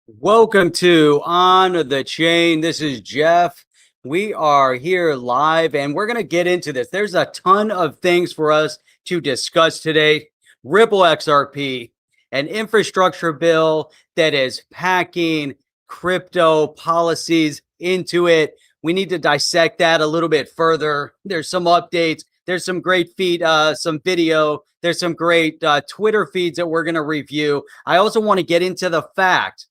Welcome to On the Chain. This is Jeff. We are here live and we're going to get into this. There's a ton of things for us to discuss today. Ripple XRP, an infrastructure bill that is packing crypto policies into it. We need to dissect that a little bit further. There's some updates. There's some great some video. There's some great Twitter feeds that we're going to review. I also want to get into the fact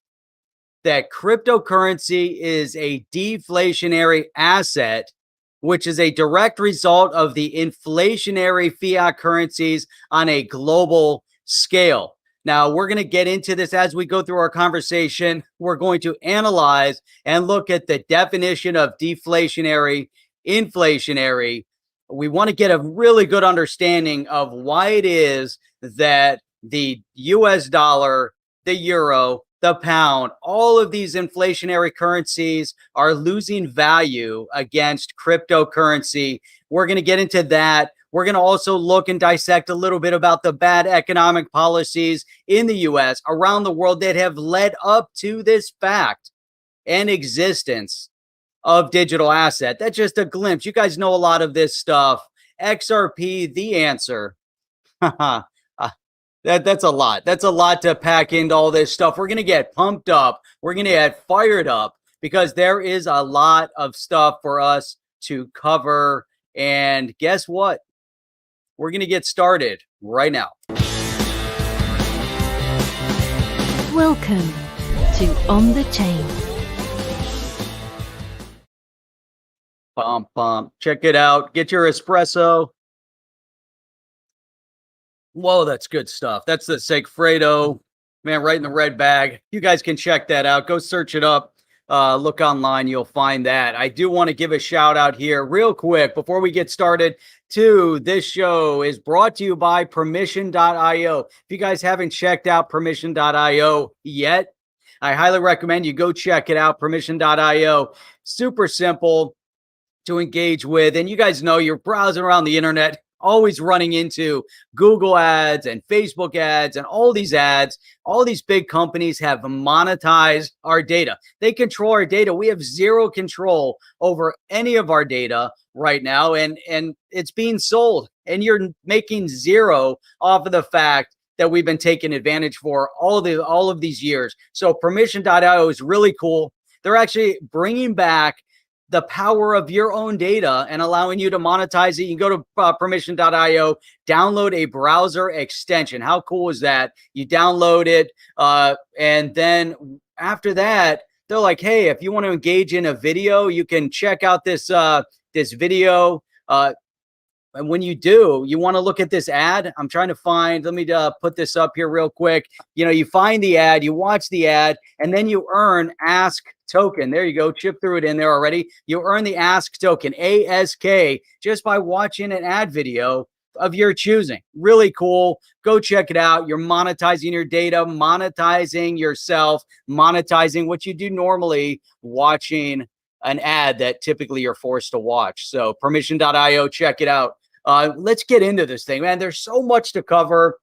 that cryptocurrency is a deflationary asset, which is a direct result of the inflationary fiat currencies on a global scale. Now, we're going to get into this as we go through our conversation. We're going to analyze and look at the definition of deflationary, inflationary. We want to get a really good understanding of why it is that the US dollar, the euro, the pound, all of these inflationary currencies are losing value against cryptocurrency. We're going to get into that. We're going to also look and dissect a little bit about the bad economic policies in the US, around the world, that have led up to this fact and existence of digital asset. That's just a glimpse. You guys know a lot of this stuff. XRP, the answer. That's a lot. That's a lot to pack into all this stuff. We're going to get pumped up. We're going to get fired up because there is a lot of stuff for us to cover. And guess what? We're going to get started right now. Welcome to On the Chain. Check it out. Get your espresso. Whoa, that's good stuff. That's the Segfredo, man, right in the red bag. You guys can check that out. Go search it up. Look online. You'll find that. I do want to give a shout out here real quick before we get started to this show is brought to you by permission.io. If you guys haven't checked out permission.io yet, I highly recommend you go check it out. Permission.io. Super simple to engage with. And you guys know you're browsing around the internet, always running into Google ads and Facebook ads and all these ads. All these big companies have monetized our data. They control our data. We have zero control over any of our data right now. And it's being sold. And you're making zero off of the fact that we've been taken advantage for all of these years. So permission.io is really cool. They're actually bringing back the power of your own data and allowing you to monetize it. You can go to permission.io, download a browser extension. How cool is that? You download it, and then after that, they're like, hey, if you want to engage in a video, you can check out this video. And when you do, you want to look at this ad. I'm trying to find, let me put this up here real quick. You find the ad, you watch the ad, and then you earn Ask token. There you go. Chip threw it in there already. You earn the Ask token, ASK, just by watching an ad video of your choosing. Really cool. Go check it out. You're monetizing your data, monetizing yourself, monetizing what you do normally, watching an ad that typically you're forced to watch. So permission.io, check it out. Let's get into this thing, man. There's so much to cover.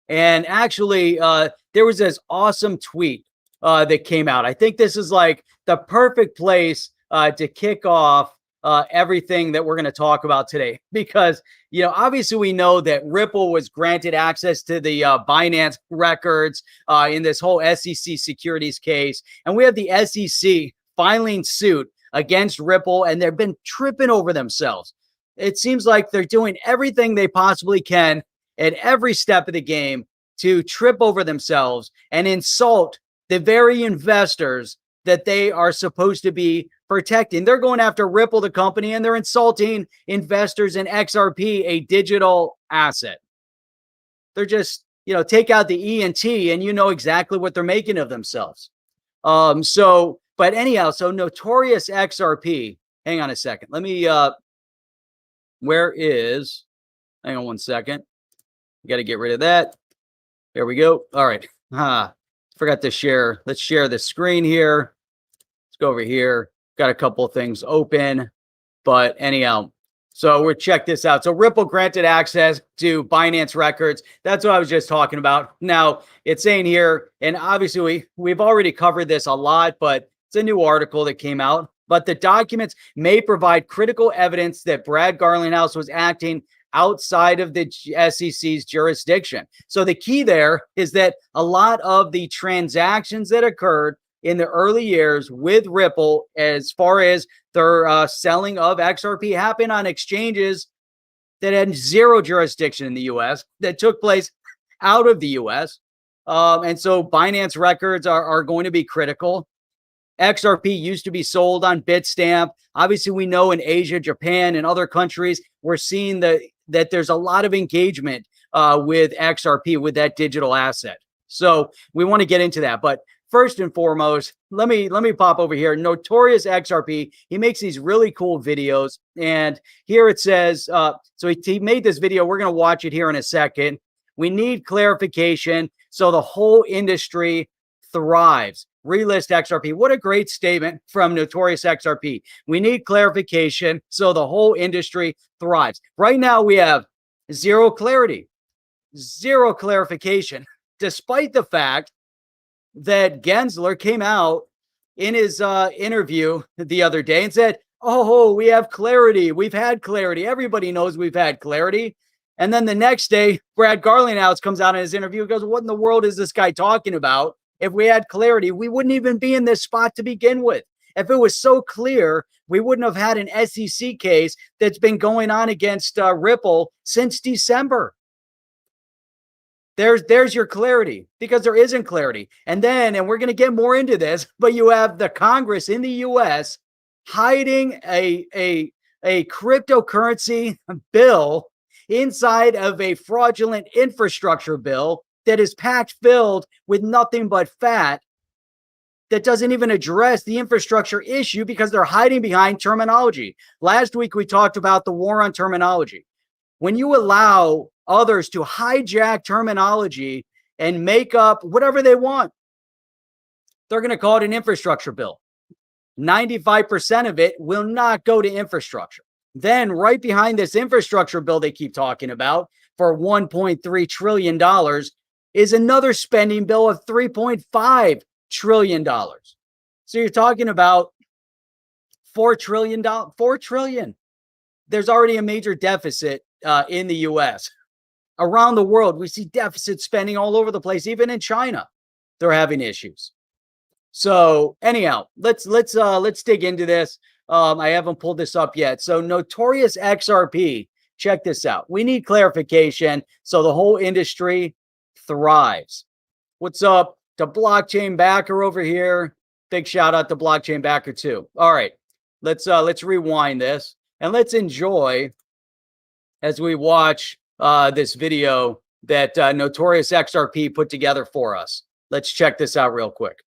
And actually, there was this awesome tweet that came out. I think this is like the perfect place to kick off everything that we're going to talk about today, because, obviously we know that Ripple was granted access to the Binance records in this whole SEC securities case. And we have the SEC filing suit against Ripple, and they've been tripping over themselves. It seems like they're doing everything they possibly can at every step of the game to trip over themselves and insult the very investors that they are supposed to be protecting. They're going after Ripple, the company, and they're insulting investors in XRP, a digital asset. They're just, take out the E and T and you know exactly what they're making of themselves. But anyhow, so Notorious XRP, hang on a second. Let me, hang on one second. Got to get rid of that. There we go. All right. Forgot to share. Let's share the screen here. Let's go over here. Got a couple of things open. But anyhow, So we'll check this out. So Ripple granted access to Binance records. That's what I was just talking about. Now it's saying here, and obviously we've already covered this a lot, but it's a new article that came out. But the documents may provide critical evidence that Brad Garlinghouse was acting outside of the SEC's jurisdiction. So the key there is that a lot of the transactions that occurred in the early years with Ripple, as far as their selling of XRP, happened on exchanges that had zero jurisdiction in the U.S., that took place out of the U.S. And so Binance records are going to be critical. XRP used to be sold on Bitstamp. Obviously, we know in Asia, Japan, and other countries, we're seeing that there's a lot of engagement with XRP, with that digital asset. So we want to get into that. But first and foremost, let me pop over here. Notorious XRP. He makes these really cool videos. And here it says, so he made this video. We're going to watch it here in a second. We need clarification so the whole industry thrives. Relist XRP. What a great statement from Notorious XRP. We need clarification so the whole industry thrives. Right now, we have zero clarity, zero clarification, despite the fact that Gensler came out in his interview the other day and said, oh, we have clarity. We've had clarity. Everybody knows we've had clarity. And then the next day, Brad Garlinghouse comes out in his interview and goes, what in the world is this guy talking about? If we had clarity, we wouldn't even be in this spot to begin with. If it was so clear, we wouldn't have had an SEC case that's been going on against Ripple since December. There's your clarity, because there isn't clarity. And we're going to get more into this, but you have the Congress in the U.S. hiding a cryptocurrency bill inside of a fraudulent infrastructure bill that is packed filled with nothing but fat, that doesn't even address the infrastructure issue because they're hiding behind terminology. Last week, we talked about the war on terminology. When you allow others to hijack terminology and make up whatever they want, they're going to call it an infrastructure bill. 95% of it will not go to infrastructure. Then right behind this infrastructure bill they keep talking about for $1.3 trillion is another spending bill of $3.5 trillion. So you're talking about $4 trillion. $4 trillion. There's already a major deficit in the U.S. Around the world, we see deficit spending all over the place. Even in China, they're having issues. So anyhow, let's dig into this. I haven't pulled this up yet. So Notorious XRP, check this out. We need clarification so the whole industry thrives. What's up to Blockchain Backer over here? Big shout out to Blockchain Backer too. All right, let's rewind this and let's enjoy as we watch this video that Notorious XRP put together for us. Let's check this out real quick.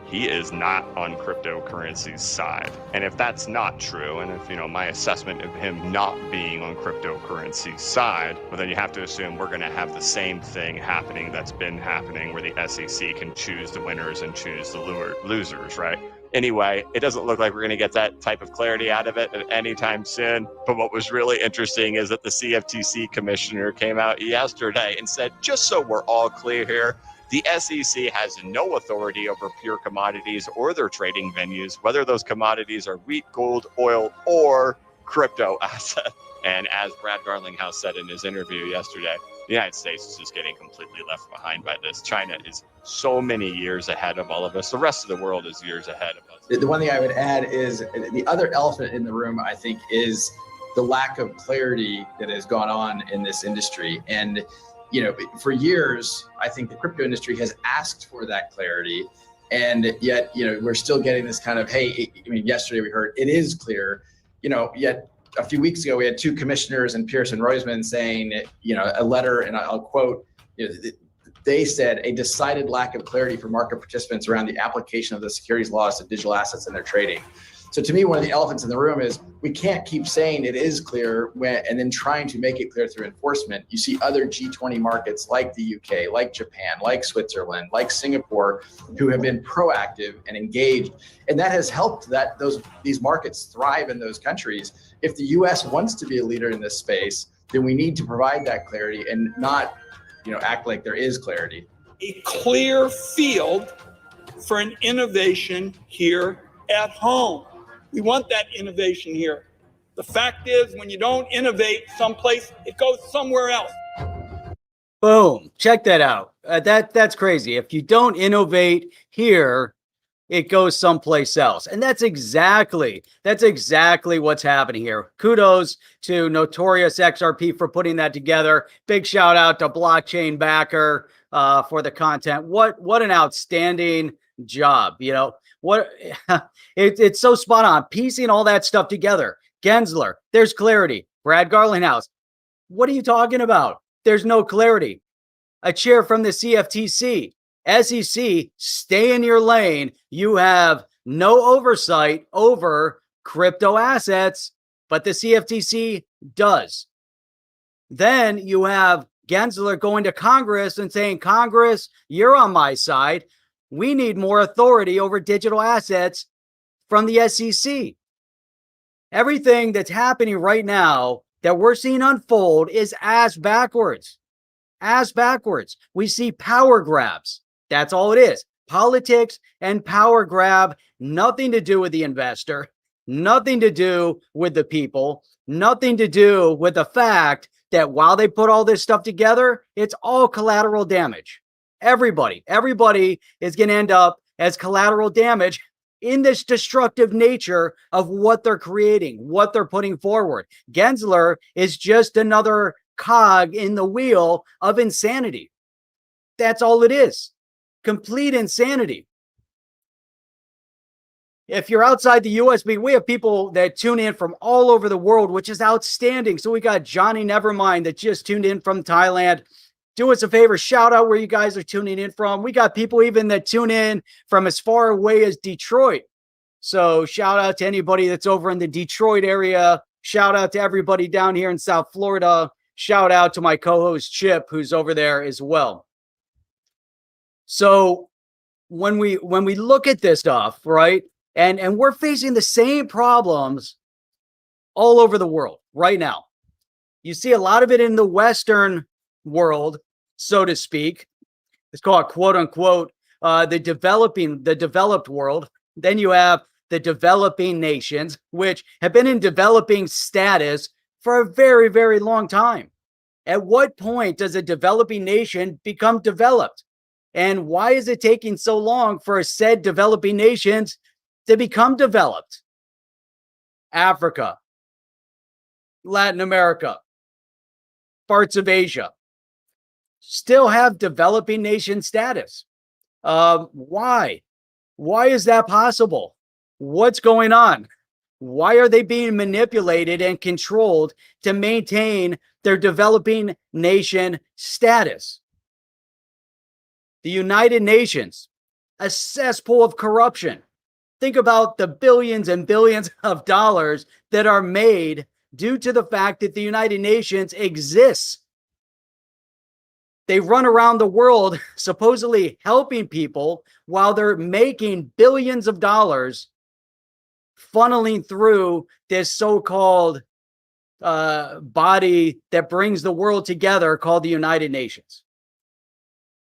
He is not on cryptocurrency's side. And if that's not true, and if, my assessment of him not being on cryptocurrency's side, well, then you have to assume we're going to have the same thing happening that's been happening, where the SEC can choose the winners and choose the losers, right? Anyway, it doesn't look like we're going to get that type of clarity out of it at any time soon. But what was really interesting is that the CFTC commissioner came out yesterday and said, just so we're all clear here, the SEC has no authority over pure commodities or their trading venues, whether those commodities are wheat, gold, oil, or crypto assets. And as Brad Garlinghouse said in his interview yesterday, the United States is just getting completely left behind by this. China is so many years ahead of all of us. The rest of the world is years ahead of us. The one thing I would add is the other elephant in the room, I think, is the lack of clarity that has gone on in this industry. And for years, I think the crypto industry has asked for that clarity, and yet, we're still getting this kind of, hey, yesterday we heard it is clear, yet a few weeks ago we had two commissioners and Pierce and Roisman saying, a letter, and I'll quote, they said a decided lack of clarity for market participants around the application of the securities laws to digital assets and their trading. So to me, one of the elephants in the room is we can't keep saying it is clear and then trying to make it clear through enforcement. You see other G20 markets like the UK, like Japan, like Switzerland, like Singapore, who have been proactive and engaged, and that has helped these markets thrive in those countries. If the US wants to be a leader in this space, then we need to provide that clarity and not, act like there is clarity. A clear field for an innovation here at home. We want that innovation here. The fact is, when you don't innovate someplace, it goes somewhere else. Boom. Check that out. That's crazy. If you don't innovate here, it goes someplace else. And that's exactly what's happening here. Kudos to Notorious XRP for putting that together. Big shout out to Blockchain Backer for the content. What an outstanding job. It's so spot on, piecing all that stuff together. Gensler, there's clarity. Brad Garlinghouse, what are you talking about? There's no clarity. A chair from the CFTC, SEC, stay in your lane. You have no oversight over crypto assets, but the CFTC does. Then you have Gensler going to Congress and saying, Congress, you're on my side. We need more authority over digital assets from the SEC. Everything that's happening right now that we're seeing unfold is ass backwards. Ass backwards. We see power grabs. That's all it is. Politics and power grab, nothing to do with the investor, nothing to do with the people, nothing to do with the fact that while they put all this stuff together, it's all collateral damage. Everybody is going to end up as collateral damage in this destructive nature of what they're creating, what they're putting forward. Gensler is just another cog in the wheel of insanity. That's all it is. Complete insanity. If you're outside the US, we have people that tune in from all over the world, which is outstanding. So we got Johnny Nevermind that just tuned in from Thailand. Do us a favor, shout out where you guys are tuning in from. We got people even that tune in from as far away as Detroit. So shout out to anybody that's over in the Detroit area. Shout out to everybody down here in South Florida. Shout out to my co-host Chip, who's over there as well. So when we look at this stuff, right, and we're facing the same problems all over the world right now. You see a lot of it in the Western world, so to speak. It's called quote unquote the developed world. Then you have the developing nations, which have been in developing status for a very, very long time. At what point does a developing nation become developed? And why is it taking so long for said developing nations to become developed? Africa, Latin America, parts of Asia still have developing nation status. Why? Why is that possible? What's going on? Why are they being manipulated and controlled to maintain their developing nation status? The United Nations, a cesspool of corruption. Think about the billions and billions of dollars that are made due to the fact that the United Nations exists. They run around the world supposedly helping people while they're making billions of dollars funneling through this so-called body that brings the world together called the United Nations.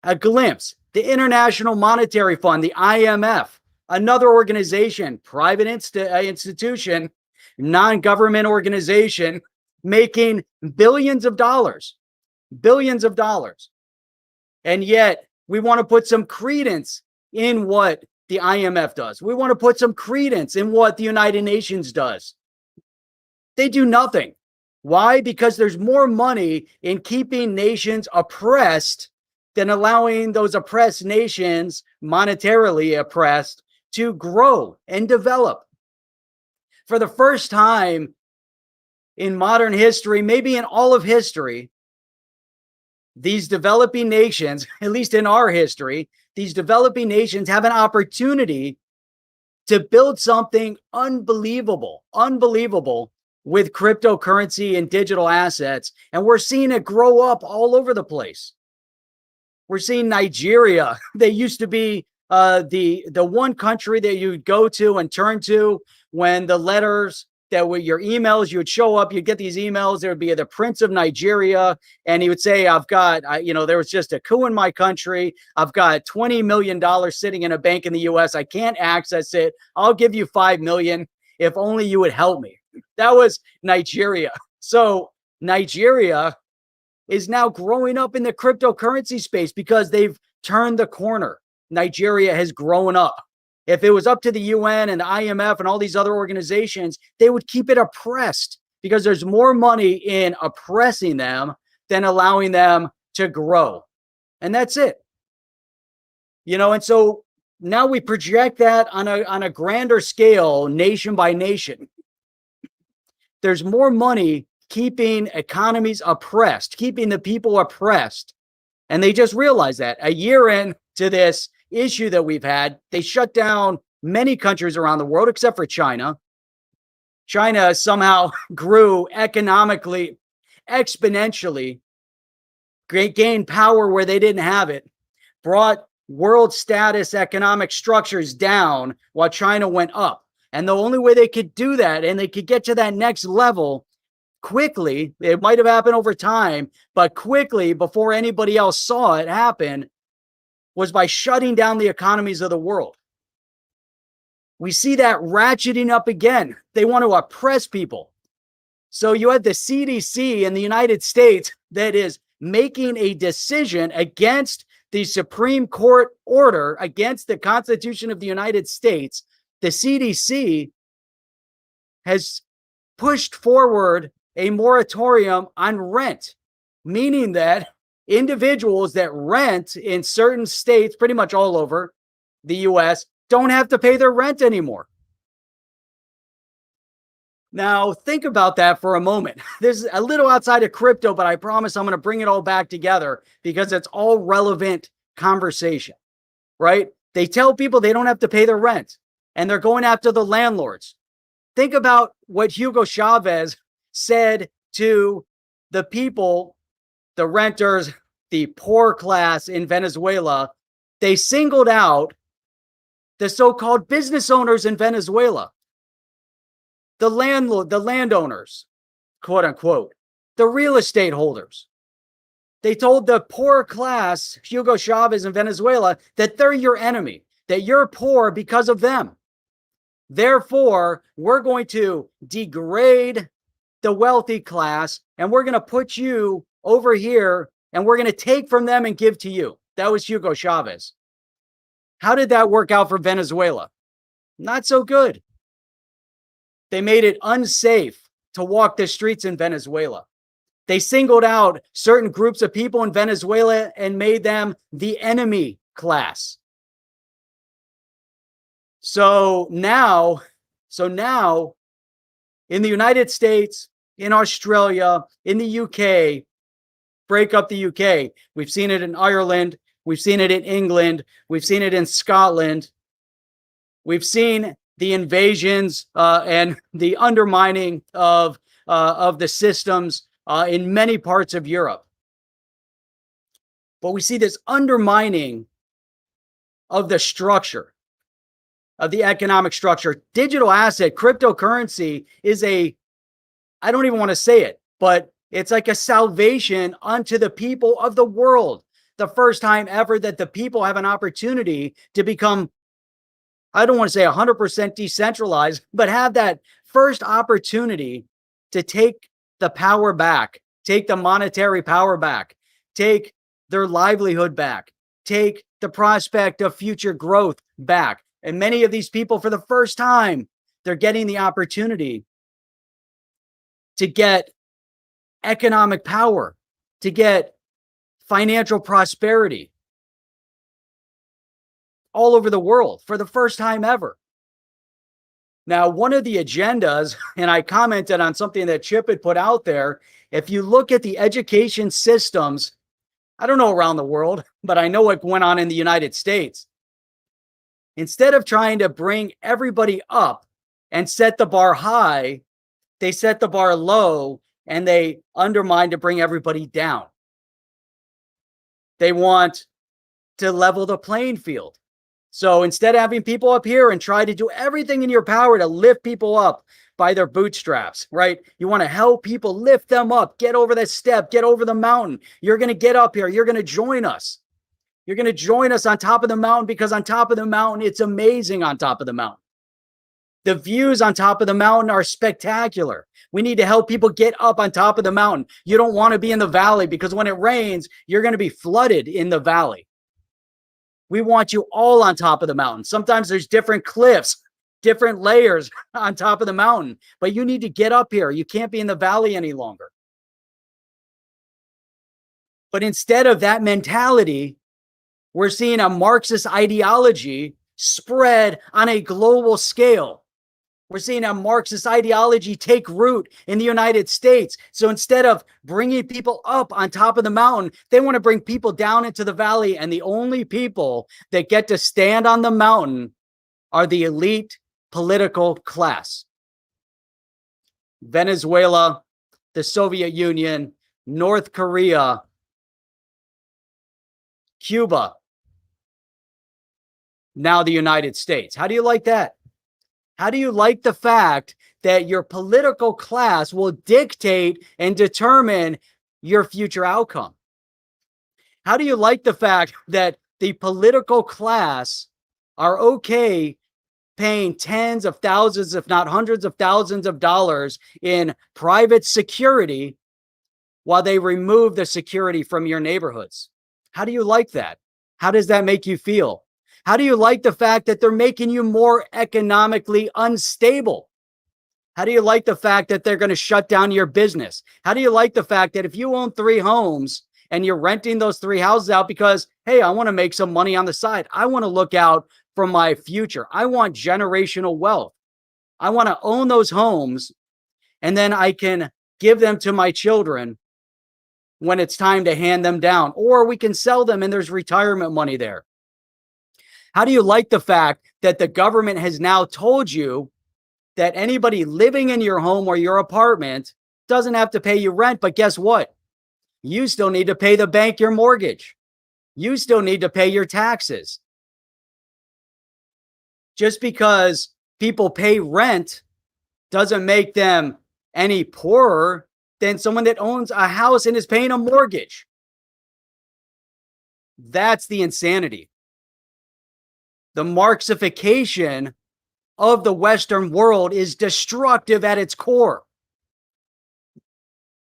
A glimpse, the International Monetary Fund, the IMF, another organization, private institution, non-government organization, making billions of dollars. And yet we want to put some credence in what the IMF does. We want to put some credence in what the United Nations does. They do nothing. Why? Because there's more money in keeping nations oppressed than allowing those oppressed nations, monetarily oppressed, to grow and develop. For the first time in modern history, maybe in all of history, these developing nations, at least in our history, these developing nations have an opportunity to build something unbelievable with cryptocurrency and digital assets. And we're seeing it grow up all over the place. We're seeing Nigeria. They used to be the one country that you'd go to and turn to when the letters that were your emails, you would show up, you'd get these emails, there would be the Prince of Nigeria, and he would say, I've got, there was just a coup in my country. I've got $20 million sitting in a bank in the US. I can't access it. I'll give you $5 million if only you would help me. That was Nigeria. So Nigeria is now growing up in the cryptocurrency space because they've turned the corner. Nigeria has grown up. If it was up to the UN and the IMF and all these other organizations, they would keep it oppressed because there's more money in oppressing them than allowing them to grow. And that's it. And so now we project that on a grander scale, nation by nation. There's more money keeping economies oppressed, keeping the people oppressed. And they just realized that a year into this issue that we've had, they shut down many countries around the world except for China. China somehow grew economically exponentially, gained power where they didn't have it, brought world status economic structures down while China went up. And the only way they could do that and they could get to that next level quickly, it might have happened over time, but quickly before anybody else saw it happen, was by shutting down the economies of the world. We see that ratcheting up again. They want to oppress people. So you had the CDC in the United States that is making a decision against the Supreme Court order, against the Constitution of the United States. The CDC has pushed forward a moratorium on rent, meaning that individuals that rent in certain states, pretty much all over the US, don't have to pay their rent anymore. Now, think about that for a moment. This is a little outside of crypto, but I promise I'm going to bring it all back together because it's all relevant conversation, right? They tell people they don't have to pay their rent, and they're going after the landlords. Think about what Hugo Chavez said to the people, the renters, the poor class in Venezuela. They singled out the so-called business owners in Venezuela, the landowners, quote unquote, the real estate holders. They told the poor class, Hugo Chavez in Venezuela, that they're your enemy, that you're poor because of them. Therefore, we're going to degrade the wealthy class, and we're going to put you over here, and we're going to take from them and give to you. That was Hugo Chavez. How did that work out for Venezuela? Not so good. They made it unsafe to walk the streets in Venezuela. They singled out certain groups of people in Venezuela and made them the enemy class. So now in the United States, in Australia, in the UK, break up the UK. We've seen it in Ireland. We've seen it in England. We've seen it in Scotland. We've seen the invasions and the undermining of the systems in many parts of Europe. But we see this undermining of the structure, of the economic structure. Digital asset, cryptocurrency is I don't even want to say it, but it's like a salvation unto the people of the world. The first time ever that the people have an opportunity to become, I don't want to say 100% decentralized, but have that first opportunity to take the power back, take the monetary power back, take their livelihood back, take the prospect of future growth back. And many of these people, for the first time, they're getting the opportunity to get economic power, to get financial prosperity all over the world for the first time ever. Now, one of the agendas, and I commented on something that Chip had put out there, if you look at the education systems, I don't know around the world, but I know what went on in the United States. Instead of trying to bring everybody up and set the bar high, they set the bar low and they undermine to bring everybody down. They want to level the playing field. So instead of having people up here and try to do everything in your power to lift people up by their bootstraps, right? You want to help people, lift them up, get over that step, get over the mountain. You're going to get up here. You're going to join us. You're going to join us on top of the mountain, because on top of the mountain, it's amazing on top of the mountain. The views on top of the mountain are spectacular. We need to help people get up on top of the mountain. You don't want to be in the valley, because when it rains, you're going to be flooded in the valley. We want you all on top of the mountain. Sometimes there's different cliffs, different layers on top of the mountain, but you need to get up here. You can't be in the valley any longer. But instead of that mentality, we're seeing a Marxist ideology spread on a global scale. We're seeing a Marxist ideology take root in the United States. So instead of bringing people up on top of the mountain, they want to bring people down into the valley. And the only people that get to stand on the mountain are the elite political class. Venezuela, the Soviet Union, North Korea, Cuba, now the United States. How do you like that? How do you like the fact that your political class will dictate and determine your future outcome? How do you like the fact that the political class are okay paying tens of thousands, if not hundreds of thousands of dollars in private security while they remove the security from your neighborhoods? How do you like that? How does that make you feel? How do you like the fact that they're making you more economically unstable? How do you like the fact that they're going to shut down your business? How do you like the fact that if you own 3 homes and you're renting those 3 houses out because, hey, I want to make some money on the side. I want to look out for my future. I want generational wealth. I want to own those homes, and then I can give them to my children when it's time to hand them down, or we can sell them and there's retirement money there. How do you like the fact that the government has now told you that anybody living in your home or your apartment doesn't have to pay you rent? But guess what? You still need to pay the bank your mortgage. You still need to pay your taxes. Just because people pay rent doesn't make them any poorer than someone that owns a house and is paying a mortgage. That's the insanity. The Marxification of the Western world is destructive at its core.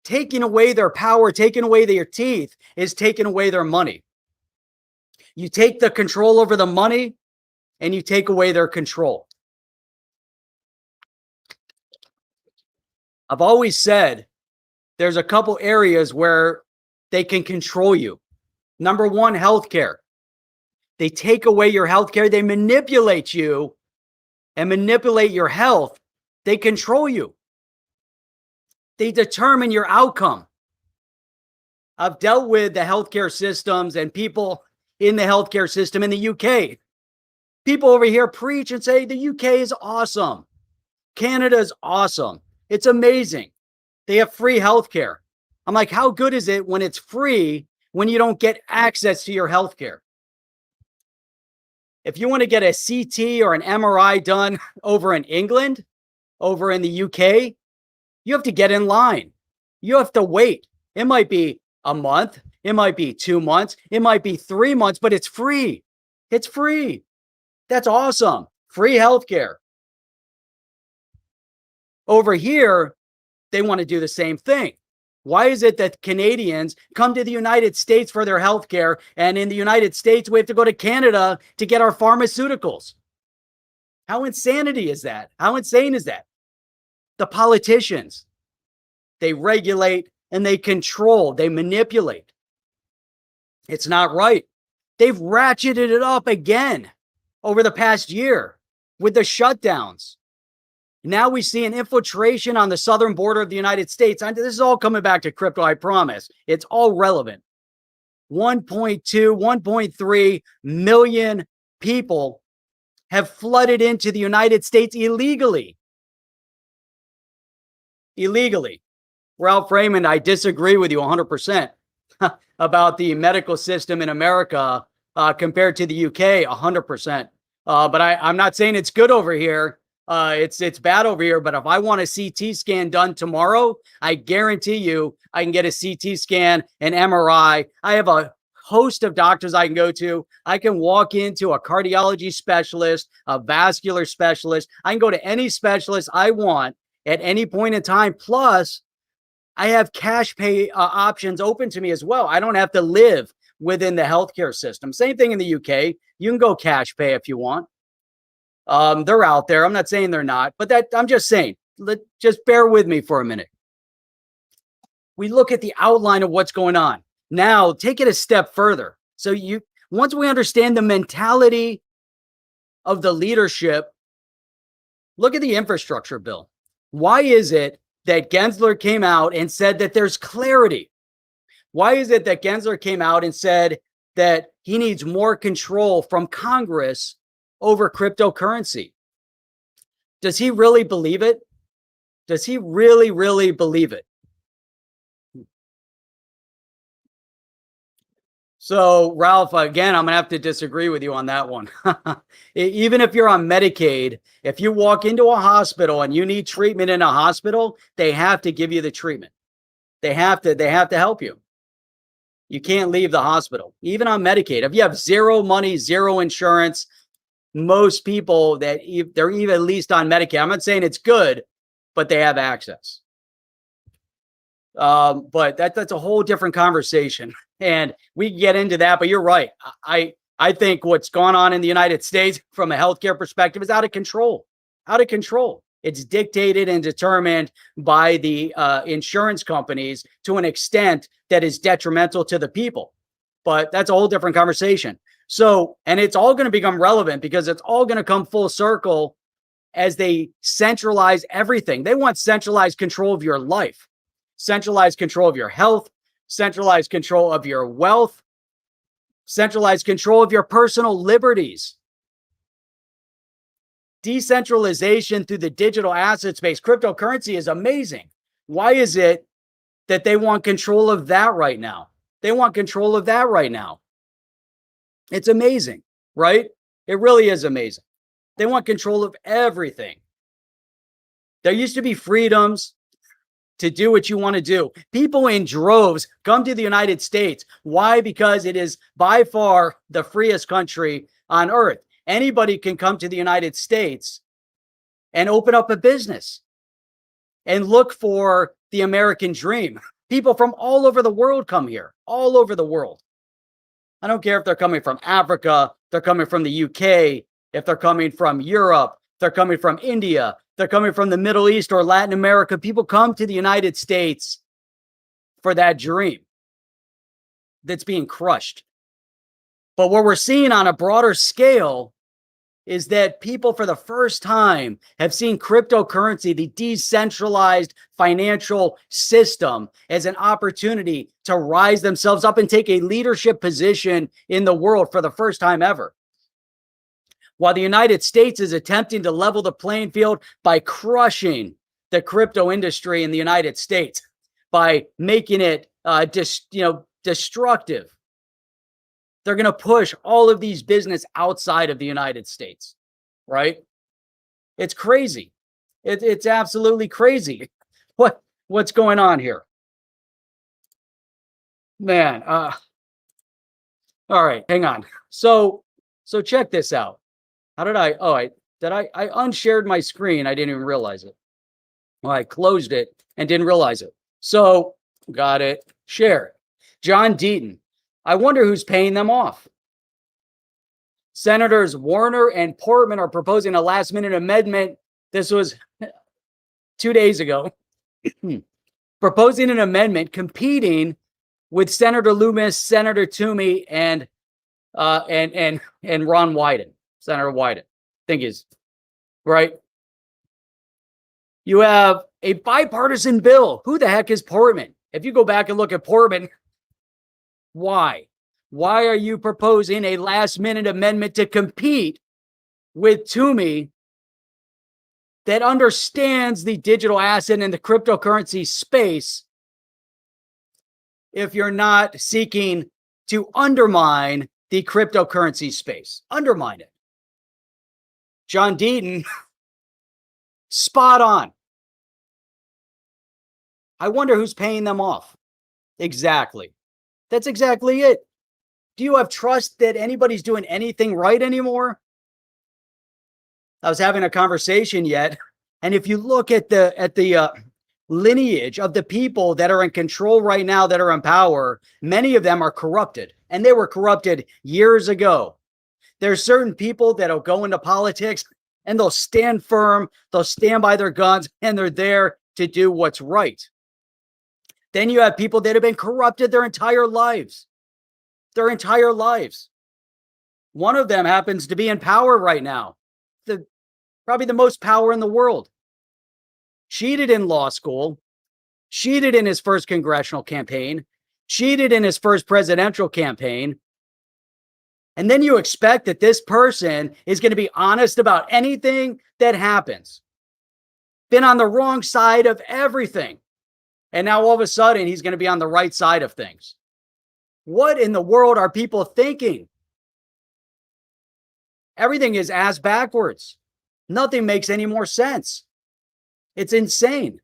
Taking away their power, taking away their teeth, is taking away their money. You take the control over the money and you take away their control. I've always said there's a couple areas where they can control you. Number one, healthcare. They take away your healthcare. They manipulate you and manipulate your health. They control you. They determine your outcome. I've dealt with the healthcare systems and people in the healthcare system in the UK. People over here preach and say the UK is awesome. Canada is awesome. It's amazing. They have free healthcare. I'm like, how good is it when it's free when you don't get access to your healthcare? If you want to get a CT or an MRI done over in England, over in the UK, you have to get in line. You have to wait. It might be a month. It might be 2 months. It might be 3 months, but it's free. It's free. That's awesome. Free healthcare. Over here, they want to do the same thing. Why is it that Canadians come to the United States for their healthcare, and in the United States, we have to go to Canada to get our pharmaceuticals? How insanity is that? How insane is that? The politicians, they regulate and they control, they manipulate. It's not right. They've ratcheted it up again over the past year with the shutdowns. Now we see an infiltration on the southern border of the United States. And this is all coming back to crypto, I promise. It's all relevant. 1.2, 1.3 million people have flooded into the United States illegally. Illegally. Ralph Raymond, I disagree with you 100% about the medical system in America compared to the UK, 100%. But I'm not saying it's good over here. It's bad over here. But if I want a CT scan done tomorrow, I guarantee you I can get a CT scan, an MRI. I have a host of doctors I can go to. I can walk into a cardiology specialist, a vascular specialist. I can go to any specialist I want at any point in time. Plus, I have cash pay options open to me as well. I don't have to live within the healthcare system. Same thing in the UK. You can go cash pay if you want. They're out there. I'm not saying they're not, but I'm just saying, just bear with me for a minute. We look at the outline of what's going on. Now, take it a step further. So once we understand the mentality of the leadership, look at the infrastructure bill. Why is it that Gensler came out and said that there's clarity? Why is it that Gensler came out and said that he needs more control from Congress over cryptocurrency? Does he really believe it? Does he really, really believe it? So, Ralph, again, I'm going to have to disagree with you on that one. Even if you're on Medicaid, if you walk into a hospital and you need treatment in a hospital, they have to give you the treatment. They have to help you. You can't leave the hospital, even on Medicaid. If you have zero money, zero insurance, most people they're even at least on Medicaid. I'm not saying it's good, but they have access. But that's a whole different conversation. And we can get into that, but you're right. I think what's gone on in the United States from a healthcare perspective is out of control. Out of control. It's dictated and determined by the insurance companies to an extent that is detrimental to the people. But that's a whole different conversation. So, and it's all going to become relevant because it's all going to come full circle as they centralize everything. They want centralized control of your life, centralized control of your health, centralized control of your wealth, centralized control of your personal liberties. Decentralization through the digital asset space. Cryptocurrency is amazing. Why is it that they want control of that right now? They want control of that right now. It's amazing, right? It really is amazing. They want control of everything. There used to be freedoms to do what you want to do. People in droves come to the United States. Why? Because it is by far the freest country on earth. Anybody can come to the United States and open up a business and look for the American dream. People from all over the world come here, all over the world. I don't care if they're coming from Africa, they're coming from the UK, if they're coming from Europe, they're coming from India, they're coming from the Middle East or Latin America. People come to the United States for that dream that's being crushed. But what we're seeing on a broader scale is that people for the first time have seen cryptocurrency, the decentralized financial system, as an opportunity to rise themselves up and take a leadership position in the world for the first time ever. While the United States is attempting to level the playing field by crushing the crypto industry in the United States, by making it destructive. They're going to push all of these business outside of the United States, right? It's crazy. It's absolutely crazy. What's going on here? Man, all right, hang on. So check this out. How did I unshared my screen. I didn't even realize it. Well, I closed it and didn't realize it. So got it. Share. John Deaton. I wonder who's paying them off. Senators Warner and Portman are proposing a last-minute amendment. This was 2 days ago. Proposing an amendment competing with Senator Loomis, Senator Toomey, and Ron Wyden. Senator Wyden, I think is right. You have a bipartisan bill. Who the heck is Portman? If you go back and look at Portman, why? Why are you proposing a last-minute amendment to compete with Toomey that understands the digital asset and the cryptocurrency space if you're not seeking to undermine the cryptocurrency space. Undermine it. John Deaton, spot on. I wonder who's paying them off. Exactly. That's exactly it. Do you have trust that anybody's doing anything right anymore? I was having a conversation yet, and if you look at the lineage of the people that are in control right now, that are in power, many of them are corrupted, and they were corrupted years ago. There's certain people that'll go into politics and they'll stand firm, they'll stand by their guns, and they're there to do what's right. Then you have people that have been corrupted their entire lives. Their entire lives. One of them happens to be in power right now. Probably the most power in the world. Cheated in law school, cheated in his first congressional campaign, cheated in his first presidential campaign. And then you expect that this person is going to be honest about anything that happens. Been on the wrong side of everything. And now all of a sudden he's going to be on the right side of things. What in the world are people thinking? Everything is ass backwards. Nothing makes any more sense. It's insane.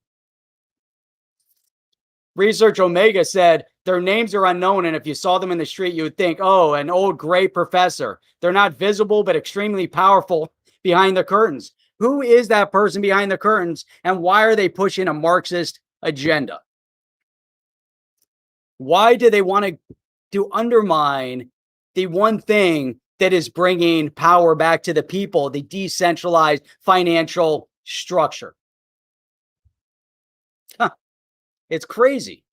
Research Omega said their names are unknown, and if you saw them in the street, you would think, oh, an old gray professor. They're not visible, but extremely powerful behind the curtains. Who is that person behind the curtains, and why are they pushing a Marxist agenda? Why do they want to undermine the one thing that is bringing power back to the people, the decentralized financial structure? It's crazy.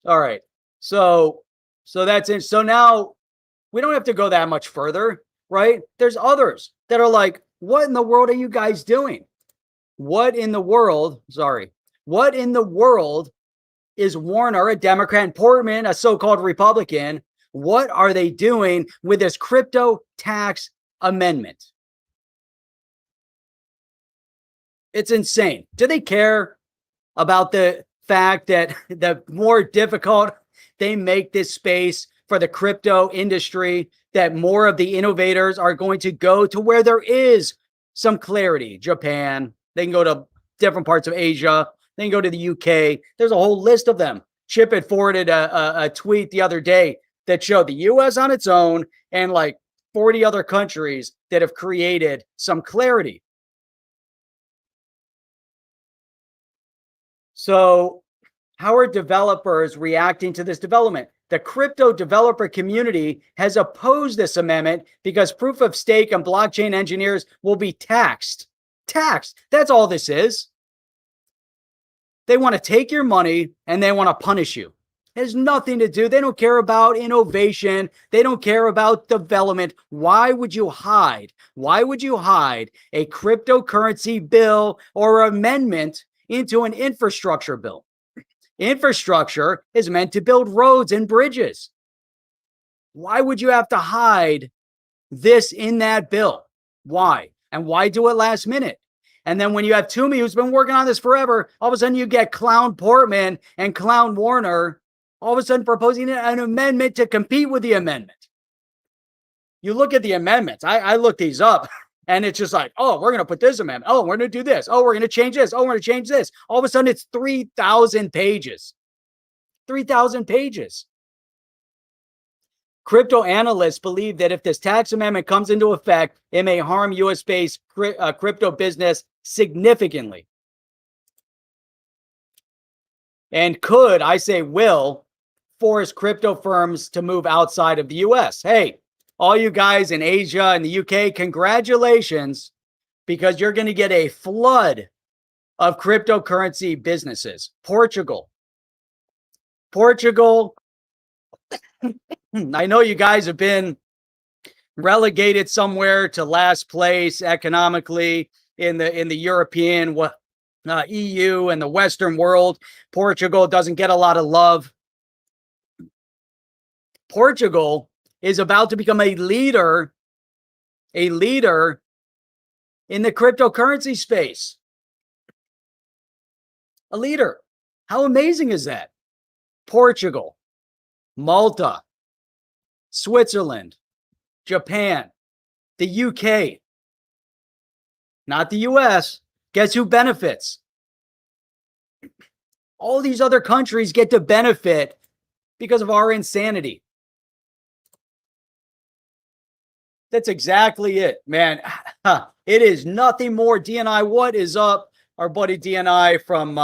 All right. So that's it. So now we don't have to go that much further, right? There's others that are like, what in the world are you guys doing? What in the world is Warner, a Democrat, and Portman, a so-called Republican? What are they doing with this crypto tax amendment? It's insane. Do they care about the fact that the more difficult they make this space for the crypto industry, that more of the innovators are going to go to where there is some clarity? Japan, they can go to different parts of Asia, they can go to the UK. There's a whole list of them. Chip had forwarded a tweet the other day that showed the US on its own and like 40 other countries that have created some clarity. So how are developers reacting to this development? The crypto developer community has opposed this amendment because proof of stake and blockchain engineers will be taxed. Taxed. That's all this is. They want to take your money and they want to punish you. It has nothing to do. They don't care about innovation. They don't care about development. Why would you hide? Why would you hide a cryptocurrency bill or amendment into an infrastructure bill? Infrastructure is meant to build roads and bridges. Why would you have to hide this in that bill? Why? And why do it last minute? And then when you have Toomey, who's been working on this forever, all of a sudden you get Clown Portman and Clown Warner all of a sudden proposing an amendment to compete with the amendment. You look at the amendments. I looked these up. And it's just like, oh, we're going to put this amendment. Oh, we're going to do this. Oh, we're going to change this. Oh, we're going to change this. All of a sudden, it's 3,000 pages. 3,000 pages. Crypto analysts believe that if this tax amendment comes into effect, it may harm U.S.-based crypto business significantly. And could, I say will, force crypto firms to move outside of the U.S. Hey, all you guys in Asia and the UK, congratulations, because you're going to get a flood of cryptocurrency businesses. Portugal, I know you guys have been relegated somewhere to last place economically in the European EU and the Western world. Portugal doesn't get a lot of love. Portugal is about to become a leader in the cryptocurrency space. A leader. How amazing is that? Portugal, Malta, Switzerland, Japan, the UK, not the US. Guess who benefits? All these other countries get to benefit because of our insanity. That's exactly it, man. It is nothing more. DNI, what is up? Our buddy DNI from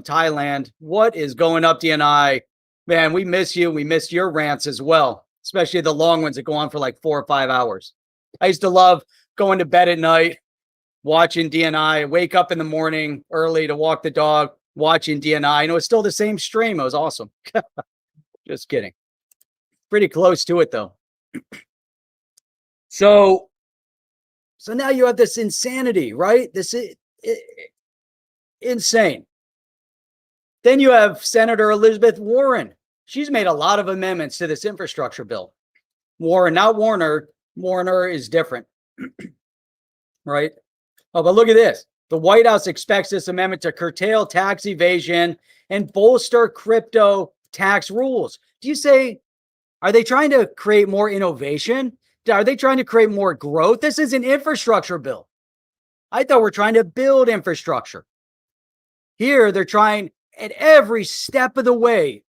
Thailand. What is going up, DNI? Man, we miss you. We miss your rants as well, especially the long ones that go on for like 4 or 5 hours. I used to love going to bed at night, watching DNI, wake up in the morning early to walk the dog, watching DNI. And it was still the same stream. It was awesome. Just kidding. Pretty close to it, though. So now you have this insanity, right? This is insane. Then you have Senator Elizabeth Warren. She's made a lot of amendments to this infrastructure bill. Warren, not Warner. Warner is different, right? Oh, but look at this. The White House expects this amendment to curtail tax evasion and bolster crypto tax rules. Do you say, are they trying to create more innovation? Are they trying to create more growth? This is an infrastructure bill. I thought we're trying to build infrastructure. Here, they're trying at every step of the way,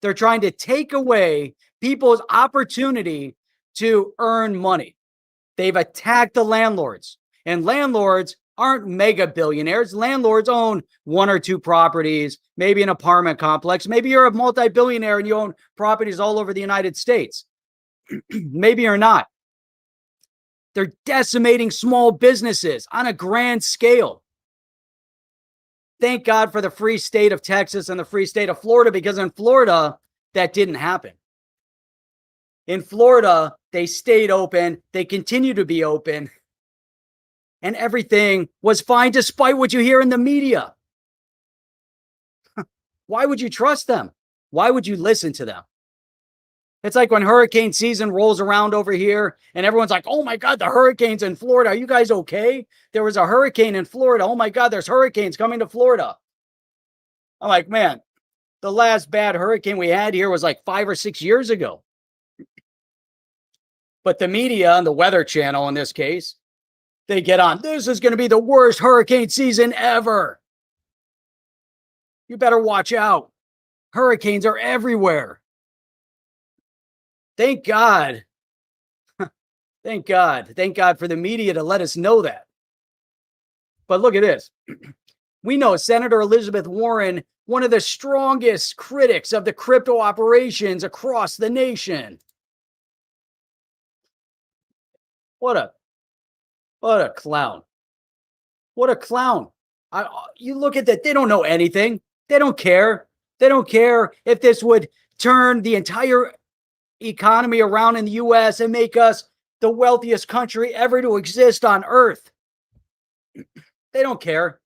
they're trying to take away people's opportunity to earn money. They've attacked the landlords, and landlords aren't mega billionaires. Landlords own 1 or 2 properties, maybe an apartment complex. Maybe you're a multi-billionaire and you own properties all over the United States. Maybe you're not. They're decimating small businesses on a grand scale. Thank God for the free state of Texas and the free state of Florida, because in Florida, that didn't happen. In Florida, they stayed open. They continue to be open. And everything was fine despite what you hear in the media. Why would you trust them? Why would you listen to them? It's like when hurricane season rolls around over here and everyone's like, oh my God, the hurricanes in Florida. Are you guys okay? There was a hurricane in Florida. Oh my God, there's hurricanes coming to Florida. I'm like, man, the last bad hurricane we had here was like 5 or 6 years ago. But the media and the Weather Channel in this case, they get on, this is going to be the worst hurricane season ever. You better watch out. Hurricanes are everywhere. Thank God. Thank God. Thank God for the media to let us know that. But look at this. We know Senator Elizabeth Warren, one of the strongest critics of the crypto operations across the nation. What a clown. What a clown. You look at that. They don't know anything. They don't care. They don't care if this would turn the entire economy around in the US and make us the wealthiest country ever to exist on earth. They don't care.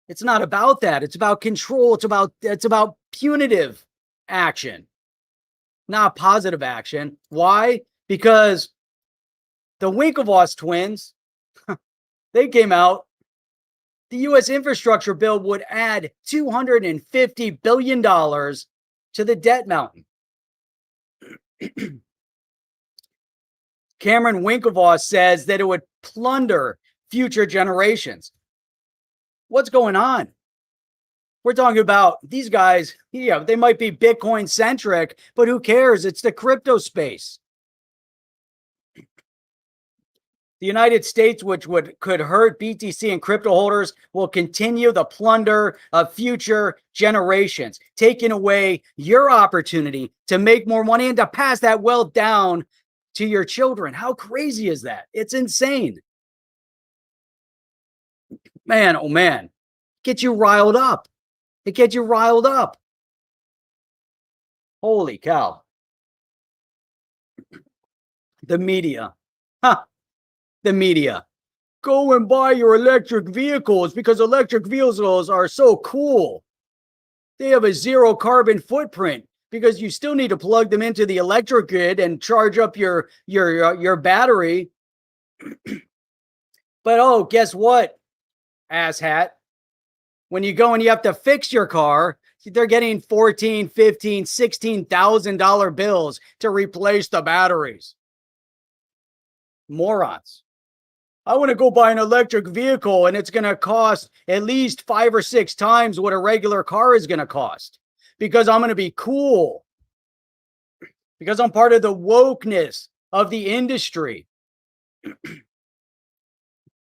It's not about that. It's about control. It's about punitive action, not positive action. Why? Because the Winklevoss twins, they came out. The U.S. infrastructure bill would add $250 billion to the debt mountain. Cameron Winklevoss says that it would plunder future generations. What's going on? We're talking about these guys, they might be Bitcoin centric, but who cares? It's the crypto space. The United States, which could hurt BTC and crypto holders, will continue the plunder of future generations, taking away your opportunity to make more money and to pass that wealth down to your children. How crazy is that? It's insane. Man, oh man, get you riled up. It gets you riled up. Holy cow. The media. The media. Go and buy your electric vehicles because electric vehicles are so cool. They have a zero carbon footprint because you still need to plug them into the electric grid and charge up your battery. But oh, guess what, asshat? When you go and you have to fix your car, they're getting $14,000, $15,000, $16,000 bills to replace the batteries. Morons. I want to go buy an electric vehicle and it's going to cost at least 5 or 6 times what a regular car is going to cost because I'm going to be cool. Because I'm part of the wokeness of the industry.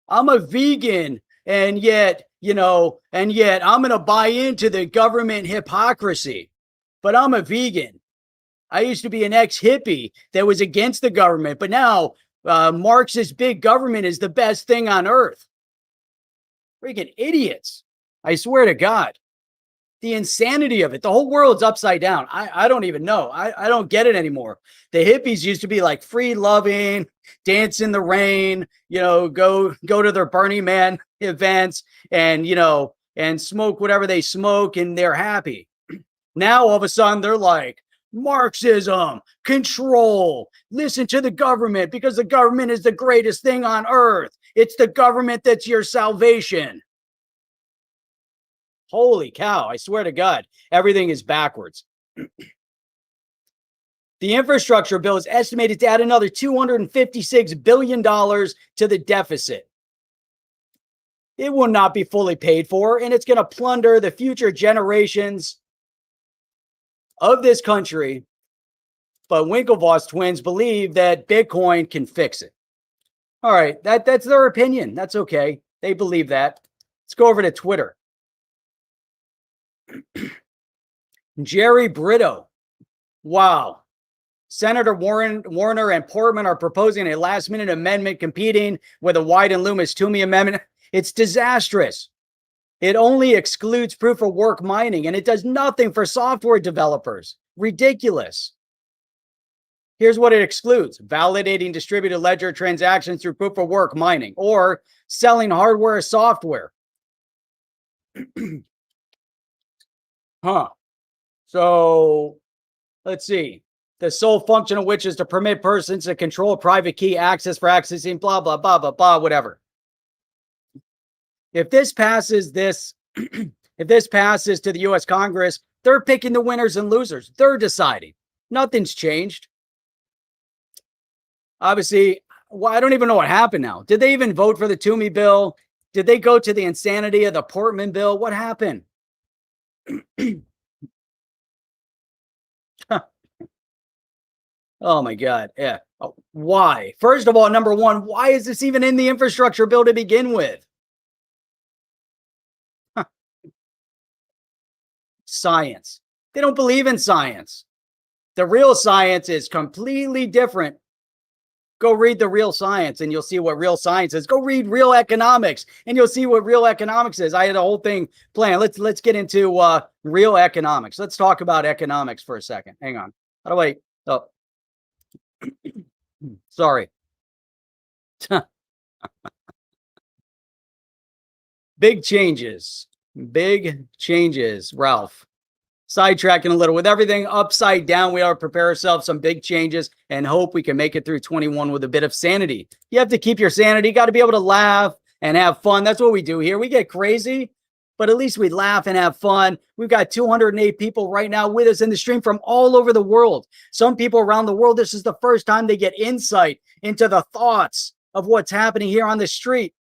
I'm a vegan and yet I'm going to buy into the government hypocrisy. But I'm a vegan. I used to be an ex-hippie that was against the government, but now Marxist big government is the best thing on earth. Freaking idiots. I swear to God. The insanity of it. The whole world's upside down. I don't even know. I don't get it anymore. The hippies used to be like free loving, dance in the rain, go to their Burning Man events and, and smoke whatever they smoke and they're happy. Now, all of a sudden, they're like, Marxism, control, listen to the government because the government is the greatest thing on earth. It's the government that's your salvation. Holy cow, I swear to God, everything is backwards. The infrastructure bill is estimated to add another $256 billion to the deficit. It will not be fully paid for, and it's going to plunder the future generations of this country. But Winklevoss twins believe that Bitcoin can fix it. All right, that's their opinion. That's okay. They believe that. Let's go over to Twitter. Jerry Brito. Wow. Senator Warner and Portman are proposing a last-minute amendment competing with a White and Loomis-Toomey amendment. It's disastrous. It only excludes proof-of-work mining, and it does nothing for software developers. Ridiculous. Here's what it excludes. Validating distributed ledger transactions through proof-of-work mining or selling hardware or software. So, let's see. The sole function of which is to permit persons to control private key access for accessing blah, blah, blah, blah, blah, whatever. If this passes if this passes to the U.S. Congress, they're picking the winners and losers. They're deciding. Nothing's changed. Obviously, well, I don't even know what happened now. Did they even vote for the Toomey bill? Did they go to the insanity of the Portman bill? What happened? Oh my God. Yeah. Why? First of all, number one, why is this even in the infrastructure bill to begin with? Science. They don't believe in science. The real science is completely different. Go read the real science and you'll see what real science is. Go read real economics and you'll see what real economics is. I had a whole thing planned. Let's get into real economics. Let's talk about economics for a second. Hang on. How do I? Oh, sorry. Big changes. Big changes, Ralph. Sidetracking a little. With everything upside down, we ought to prepare ourselves some big changes and hope we can make it through 21 with a bit of sanity. You have to keep your sanity. You got to be able to laugh and have fun. That's what we do here. We get crazy, but at least we laugh and have fun. We've got 208 people right now with us in the stream from all over the world. Some people around the world, this is the first time they get insight into the thoughts of what's happening here on the street.